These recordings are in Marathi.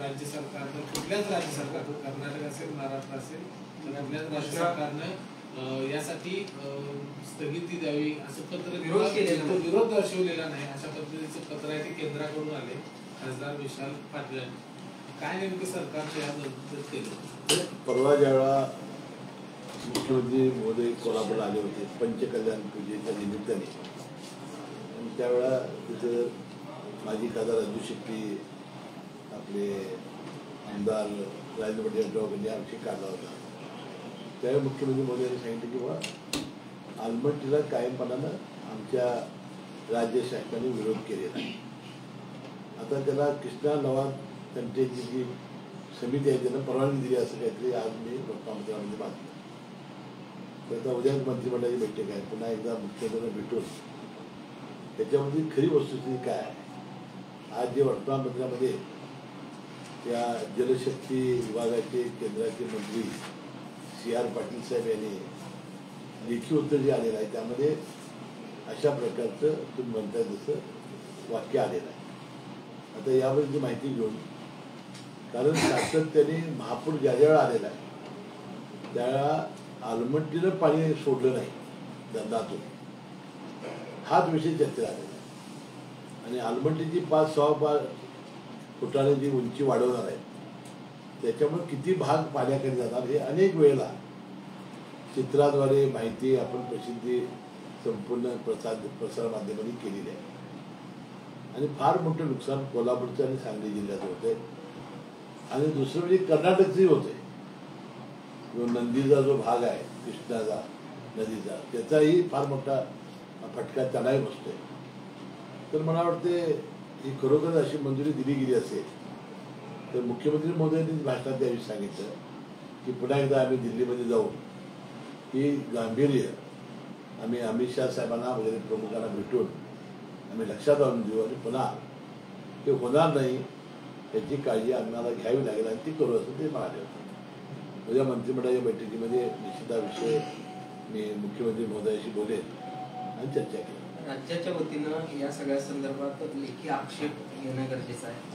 राज्य सरकारनं, कुठल्याच राज्य सरकारनं, कर्नाटक असेल, महाराष्ट्र असेल, कुठल्याच राज्य सरकारनं यासाठी स्थगिती द्यावी असं पत्र, विरोध दर्शवलेला नाही अशा पद्धतीचं पत्र आहे ते केंद्राकडून आले खासदार विशाल पाटील यांनी. काय नेमकं सरकारच्या याबद्दल केलं? परवा ज्यावेळा मुख्यमंत्री महोदय कोल्हापूरला आले होते पंचकल्याण पूजेच्या निमित्ताने, आणि त्यावेळा तिथं माजी खासदार राजू शेट्टी, आपले आमदार राजेंद्र पाटील यांनी आमची काढला होता. त्यावेळी मुख्यमंत्री महोदयांनी सांगितलं की बाबा आलमट्टीला कायमपणानं आमच्या राज्य शासनाने विरोध केलेला आहे. आता त्याला कृष्णा नवाब त्यांच्याची जी समिती आहे त्यांना परवानगी दिली असं काहीतरी आज मी वर्तमानपत्रामध्ये बातमी. तर आता उद्या मंत्रिमंडळाची बैठक आहे, पुन्हा एकदा मुख्यमंत्र्यांना भेटून त्याच्यामध्ये खरी वस्तुस्थिती काय आहे. आज जे वर्तमानपत्रामध्ये त्या जलशक्ती विभागाचे केंद्राचे मंत्री CR पाटील साहेब यांनी लेखी उत्तर जे आलेलं आहे त्यामध्ये अशा प्रकारचं तुम्ही म्हणताय जसं वाक्य आलेलं आहे. आता याबद्दलची माहिती घेऊन, कारण सातत्याने महापूर ज्या वेळा आलेला आहे त्यावेळा आलमट्टीनं पाणी सोडलं नाही धरणातून, हाच विषय चर्चेला आलेला आहे. आणि आलमट्टीची 5-6 फुटाने जी उंची वाढवणार आहे त्याच्यामुळे किती भाग पाण्याकडे जाणार हे अनेक वेळेला चित्राद्वारे माहिती आपण प्रसिद्धी संपूर्ण प्रसार माध्यमांनी केलेली आहे. आणि फार मोठं नुकसान कोल्हापूरचं आणि सांगली जिल्ह्यात होतंय. आणि दुसरं म्हणजे कर्नाटकचंही होतंय. जो नंदीचा जो भाग आहे कृष्णाचा नदीचा, त्याचाही फार मोठा फटका त्यालाही बसतोय. तर मला वाटते ही खरोखर अशी मंजुरी दिली गेली असेल तर मुख्यमंत्री महोदयांनी भाषणात त्यावेळी सांगितलं की पुन्हा एकदा आम्ही दिल्लीमध्ये जाऊन ही गांभीर्य आम्ही अमित शाह साहेबांना वगैरे प्रमुखांना भेटून आम्ही लक्षात आणून देऊ आणि पुन्हा ते होणार नाही याची काळजी आम्हाला घ्यावी लागेल आणि ती करू असं ते म्हणाले होते. उद्या मंत्रिमंडळाच्या बैठकीमध्ये निश्चित हा विषय मी मुख्यमंत्री महोदयाशी बोलेन आणि चर्चा केली. राज्याच्या वतीनं या सगळ्या संदर्भात लेखी आक्षेप घेणं गरजेचं आहे.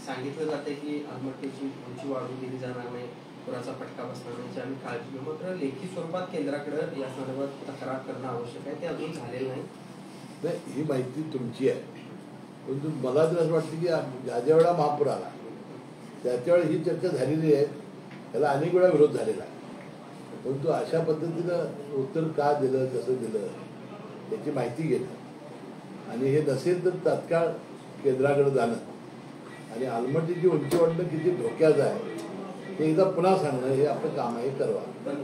सांगितलं जाते की आलमट्टीची उंची वाढवून दिली जाणार नाही, पुराचा फटका बसणार नाही, आम्ही काळजी घेऊ. मात्र लेखी स्वरूपात केंद्राकडे या संदर्भात तक्रार करणं आवश्यक आहे, ते अजून झालेलं नाही. ही माहिती तुमची आहे, परंतु मला तर असं वाटतं की ज्या वेळा महापूर आला त्याच्या वेळेला ही चर्चा झालेली आहे, त्याला अनेक वेळा विरोध झालेला आहे. परंतु अशा पद्धतीनं उत्तर का दिलं, कसं दिलं याची माहिती घेणं आणि हे नसेल तर तात्काळ केंद्राकडे जाणं आणि आलमट्टीची उंची वाढणं किती धोक्याचं आहे ते एकदा पुन्हा सांगणं हे आपलं काम आहे. करवा पण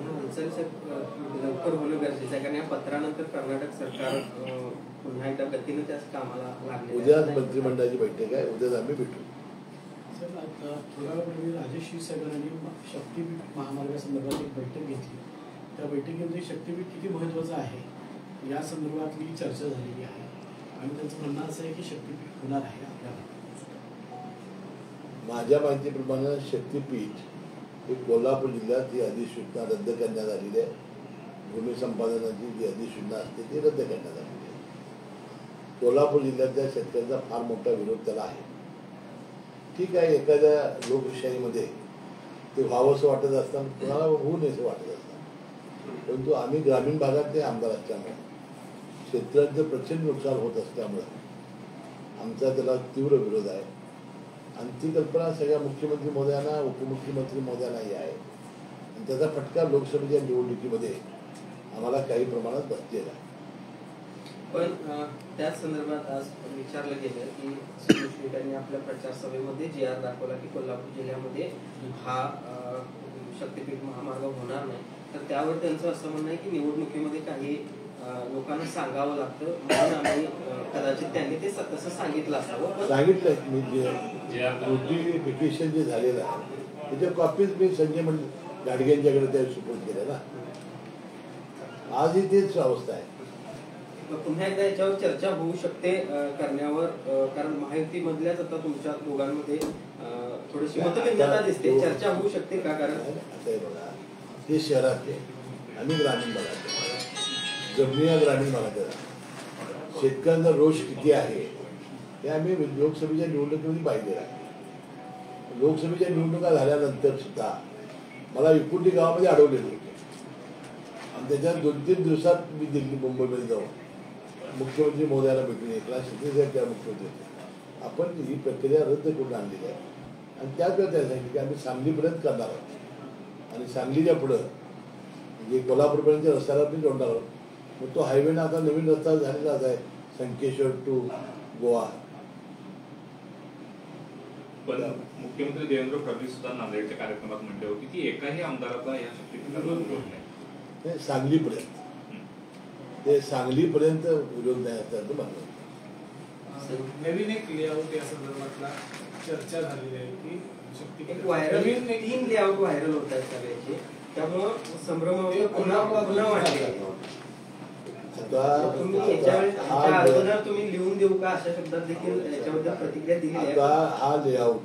लवकर होणं गरजेचं आहे, कारण या पत्रानंतर कर्नाटक सरकार पुन्हा एकदा गतीनं त्याच कामाला लागले. उद्याच मंत्रिमंडळाची बैठक आहे, उद्याच आम्ही भेटू. सर, थोड्या वेळापूर्वी राजेश क्षीरसागरांनी शक्तीपीठ महामार्गासंदर्भात एक बैठक घेतली. त्या बैठकीमध्ये शक्तीपीठ किती महत्त्वाचं आहे या संदर्भातली चर्चा झालेली आहे आणि त्यांचं म्हणणं असं आहे की शक्तीपीठ होणार आहे. आपल्याला माझ्या माहितीप्रमाणे शक्तीपीठ हे कोल्हापूर जिल्ह्यात ही अधिसूचना रद्द करण्यात आलेली आहे. भूमी संपादनाची जी अधिसूचना असते ती रद्द करण्यात आलेली आहे. कोल्हापूर जिल्ह्यातल्या शेतकऱ्यांचा फार मोठा विरोध त्याला आहे. ठीक आहे, एखाद्या लोकशाहीमध्ये ते व्हावंसं वाटत असताना कोणाला होऊ नये असं वाटत असतं. परंतु आम्ही ग्रामीण भागातले आमदार असल्यामुळे शेतकऱ्यांचं प्रचंड नुकसान होत असल्यामुळं आमचा त्याला तीव्र विरोध आहे. आणि ती कल्पना सगळ्या मुख्यमंत्री महोदयांना, उपमुख्यमंत्री महोदयांनाही आहे आणि त्याचा फटका लोकसभेच्या निवडणुकीमध्ये आम्हाला काही प्रमाणात बसलेला आहे. पण त्याच संदर्भात आज विचारलं गेलं की संतोष आपल्या प्रचार सभेमध्ये GR दाखवला की कोल्हापूर जिल्ह्यामध्ये हा शक्तीपीठ महामार्ग होणार नाही. तर त्यावर त्यांचं असं म्हणणं आहे की निवडणुकीमध्ये काही लोकांना सांगावं लागतं म्हणून आम्ही कदाचित त्यांनी ते तसं सांगितलं असावं. सांगितलं मी जे नोटिफिकेशन जे झालेलं आहे त्याच्या कॉपीज मी संजय गाडगेंच्याकडे त्या सुपूर्द केल्या ना. आजही तेच अवस्था आहे. पुन्हा एकदा याच्यावर चर्चा होऊ शकते करण्यावर, कारण महायुतीमधल्याच आता तुमच्या दोघांमध्ये थोडीशी मतभिन्नता दिसते. चर्चा होऊ शकते का? कारण आता हे बघा, ते शहरातले आम्ही ग्रामीण भागात, जमिनी ग्रामीण भागात शेतकऱ्यांचा रोष किती आहे हे आम्ही लोकसभेच्या निवडणुकीमध्ये पाहिलेला आहे. लोकसभेच्या निवडणुका झाल्यानंतर सुद्धा मला 21 गावामध्ये अडवलेले होते आणि त्याच्या 2-3 दिवसात मी दिल्ली मुंबईमध्ये जाऊन मुख्यमंत्री महोदयाला भेटून एकनाथ शिंदे साहेब त्या मुख्यमंत्री होते. आपण ही प्रक्रिया रद्द करून आणलेली आहे आणि त्याच वेळेस त्याला सांगितलं की आम्ही सांगलीपर्यंत करणार आहोत आणि सांगलीच्या पुढं म्हणजे कोल्हापूरपर्यंतच्या रस्त्याला मी जोडणार आहोत. मग तो हायवेनं आता नवीन रस्ता झालेलाच आहे संकेश्वर टू गोवा. पण मुख्यमंत्री देवेंद्र फडणवीस सुद्धा नांदेडच्या कार्यक्रमात म्हटले होते की एकाही आमदाराचा या शक्तीपीठाला विरोध नाही. सांगलीपर्यंत ते सांगलीपर्यंत विरोध नाही असल्याचं म्हणलं. नवीन एक लेआउट या संदर्भातला चर्चा झालेली आहे की एक व्हायरल 3 लेआउट व्हायरल होत आहेत सगळ्याचे, त्यामुळं संभ्रम पुन्हा वाढले. अगोदर तुम्ही लिहून देऊ का अशा शब्दात देखील याच्याबद्दल प्रतिक्रिया दिली आहे. हा लेआउट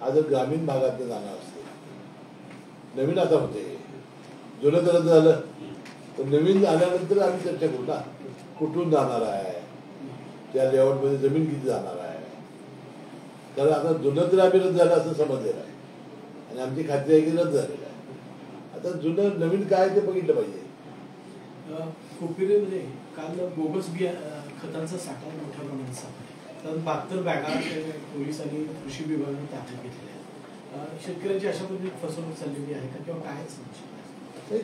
हा जर ग्रामीण भागात जाणार असते, नवीन आता होते जुनं तर झालं तर नवीन आल्यानंतर आम्ही चर्चा करू ना कुठून जाणार आहे, त्या लेआउटमध्ये जमीन किती जाणार आहे. कारण आता जुनं तर आम्ही रद्द झालं असं समजलेलं आहे आणि आमची खात्री आहे की रद्द झालेलं आहे. आता जुनं नवीन काय ते बघितलं पाहिजे. कोपिरेमध्ये काल बोगस बिया खतांचा साठा मोठ्या प्रमाणात सापडला, तर 72 बॅगा पोलीस आणि कृषी विभागाने ताब्यात घेतलेल्या आहेत. शेतकऱ्यांची अशा पद्धतीने फसवणूक चाललेली आहे का किंवा काय समजलं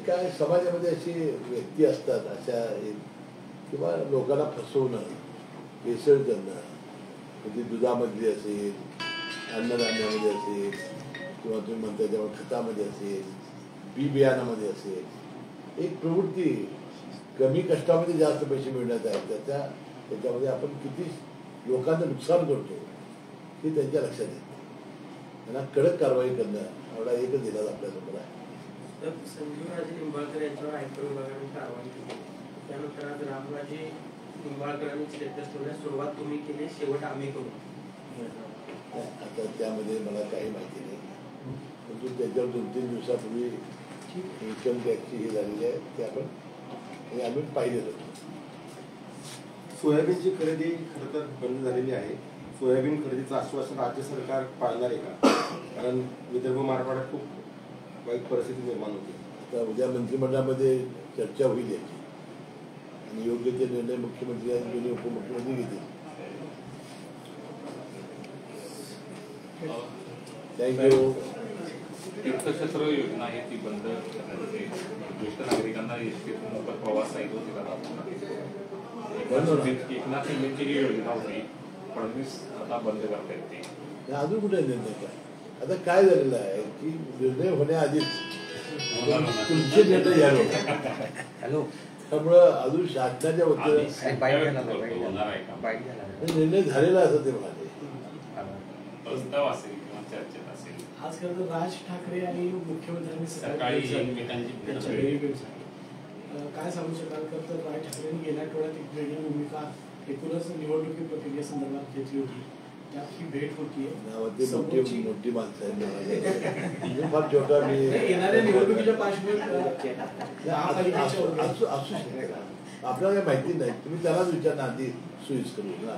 काय समाजामध्ये अशी व्यक्ती असतात अशा किंवा लोकांना फसवणं भेसळ करणं, कधी दुधामधली असेल, अन्नधान्यामध्ये असेल किंवा तुम्ही म्हणता तेव्हा खतामध्ये असेल, बी बियाणामध्ये असेल, एक प्रवृत्ती कमी कष्टामध्ये जास्त पैसे मिळण्यात आहे. त्याच्यामध्ये आपण किती लोकांचं नुकसान करतो हे त्यांच्या लक्षात येतं. त्यांना कडक कारवाई करणं एवढा एकच दिलाच आपल्यासमोर आहे. संजीवराजे निंबाळकर यांच्यावर आयकर विभागाने कारवाई केली, त्यानंतर आज रामराजे निंबाळकरांनी स्टेटस ठेवण्यास सुरुवात तुम्ही केली, शेवट आम्ही करू. आता त्यामध्ये मला काही माहिती नाही, परंतु त्याच्यावर 2-3 दिवसापूर्वी इन्कम टॅक्सची ही झालेली आहे ते आपण आम्ही पाहिलेलं होतं. सोयाबीनची खरेदी खरं तर बंद झालेली आहे. सोयाबीन खरेदीचं आश्वासन राज्य सरकार पाळणार आहे का? कारण विदर्भ मराठवाड्यात खूप वाईट परिस्थिती निर्माण होते. आता उद्या मंत्रिमंडळामध्ये चर्चा होईल याची आणि योग्य ते निर्णय मुख्यमंत्री आणि दोन्ही उपमुख्यमंत्री घेतील. थँक्यू. तीर्थक्षेत्र योजना आहे ती बंद करण्याचे ज्येष्ठ नागरिकांना प्रवास एकनाथ शिंदेची ही योजना होती, फडणवीस आता बंद करता येते. अजून कुठे निर्णय काय? आता काय झालेलं आहे की निर्णय होण्याआधीच तुमचे निर्णय यायला होते. त्यामुळं अजून शासनाच्या वतीनं निर्णय झालेला असं ते म्हणाले. प्रस्ताव असेल किंवा चर्चेत असेल. आज खरं तर राज ठाकरे आणि मुख्यमंत्र्यांनी सकाळी एकमेकांची भेट झाली. काय सांगू शकाल तर राज ठाकरेंनी गेल्या आठवड्यात एक वेगळी भूमिका एकूणच निवडणुकी प्रक्रिये संदर्भात घेतली होती. त्यात ही भेट होतीये. मोठी माणसं आहेत, फार छोटा मी येणाऱ्या निवडणुकीच्या पार्श्वभूमीवर असू शकते. आपल्याला काही माहिती नाही, तुम्ही त्यालाच विचारणार आधी सुईस करू ना.